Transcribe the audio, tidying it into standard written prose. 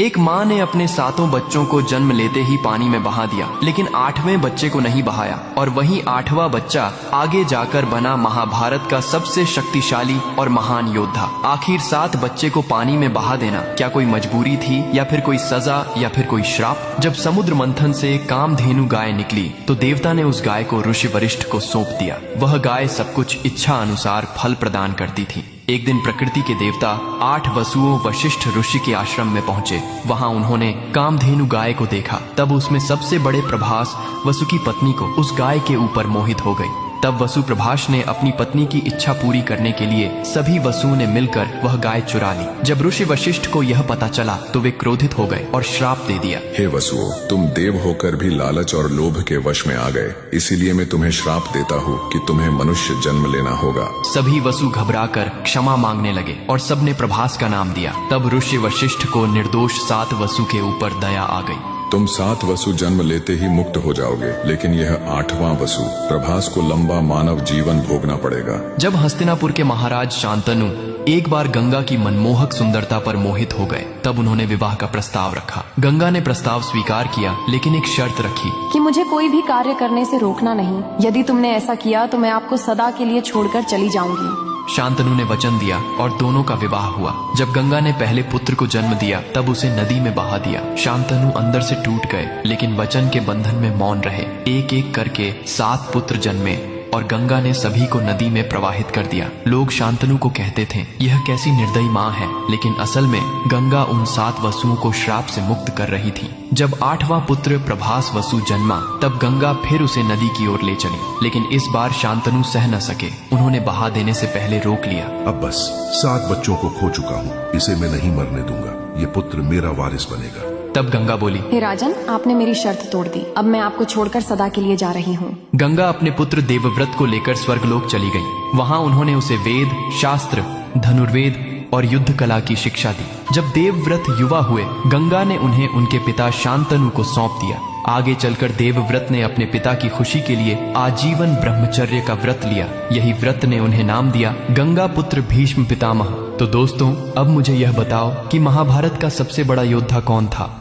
एक माँ ने अपने 7 बच्चों को जन्म लेते ही पानी में बहा दिया, लेकिन 8वें बच्चे को नहीं बहाया और वही 8वां बच्चा आगे जाकर बना महाभारत का सबसे शक्तिशाली और महान योद्धा। आखिर 7 बच्चे को पानी में बहा देना क्या कोई मजबूरी थी या फिर कोई सजा या फिर कोई श्राप? जब समुद्र मंथन से कामधेनु गाय निकली तो देवता ने उस गाय को ऋषि वशिष्ठ को सौंप दिया। वह गाय सब कुछ इच्छा अनुसार फल प्रदान करती थी। एक दिन प्रकृति के देवता 8 वसुओं वशिष्ठ ऋषि के आश्रम में पहुंचे। वहां उन्होंने कामधेनु गाय को देखा। तब उसमें सबसे बड़े प्रभास वसु की पत्नी को उस गाय के ऊपर मोहित हो गई। तब वसु प्रभास ने अपनी पत्नी की इच्छा पूरी करने के लिए सभी वसुओं ने मिलकर वह गाय चुरा ली। जब ऋषि वशिष्ठ को यह पता चला तो वे क्रोधित हो गए और श्राप दे दिया। हे वसुओं, तुम देव होकर भी लालच और लोभ के वश में आ गए, इसीलिए मैं तुम्हें श्राप देता हूँ कि तुम्हें मनुष्य जन्म लेना होगा। सभी वसु घबराकर क्षमा मांगने लगे और सबने प्रभास का नाम दिया। तब ऋषि वशिष्ठ को निर्दोष 7 वसु के ऊपर दया आ गई। तुम 7 वसु जन्म लेते ही मुक्त हो जाओगे, लेकिन यह 8वां वसु प्रभास को लंबा मानव जीवन भोगना पड़ेगा। जब हस्तिनापुर के महाराज शांतनु एक बार गंगा की मनमोहक सुंदरता पर मोहित हो गए, तब उन्होंने विवाह का प्रस्ताव रखा। गंगा ने प्रस्ताव स्वीकार किया, लेकिन एक शर्त रखी कि मुझे कोई भी कार्य करने से रोकना नहीं। यदि तुमने ऐसा किया तो मैं आपको सदा के लिए छोड़कर चली जाऊंगी। शांतनु ने वचन दिया और दोनों का विवाह हुआ। जब गंगा ने पहले पुत्र को जन्म दिया तब उसे नदी में बहा दिया। शांतनु अंदर से टूट गए, लेकिन वचन के बंधन में मौन रहे। एक एक करके 7 पुत्र जन्मे और गंगा ने सभी को नदी में प्रवाहित कर दिया। लोग शांतनु को कहते थे, यह कैसी निर्दयी माँ है, लेकिन असल में गंगा उन 7 वसुओं को श्राप से मुक्त कर रही थी। जब 8वां पुत्र प्रभास वसु जन्मा तब गंगा फिर उसे नदी की ओर ले चली, लेकिन इस बार शांतनु सह न सके। उन्होंने बहा देने से पहले रोक लिया। अब बस 7 बच्चों को खो चुका हूँ, इसे मैं नहीं मरने दूंगा। ये पुत्र मेरा वारिस बनेगा। तब गंगा बोली, हे राजन, आपने मेरी शर्त तोड़ दी। अब मैं आपको छोड़कर सदा के लिए जा रही हूँ। गंगा अपने पुत्र देवव्रत को लेकर स्वर्गलोक चली गई। वहां उन्होंने उसे वेद, शास्त्र, धनुर्वेद और युद्ध कला की शिक्षा दी। जब देवव्रत युवा हुए, गंगा ने उन्हें उनके पिता शांतनु को सौंप दिया। आगे चलकर देवव्रत ने अपने पिता की खुशी के लिए आजीवन ब्रह्मचर्य का व्रत लिया। यही व्रत ने उन्हें नाम दिया गंगा पुत्र भीष्म पितामह। तो दोस्तों, अब मुझे यह बताओ कि महाभारत का सबसे बड़ा योद्धा कौन था?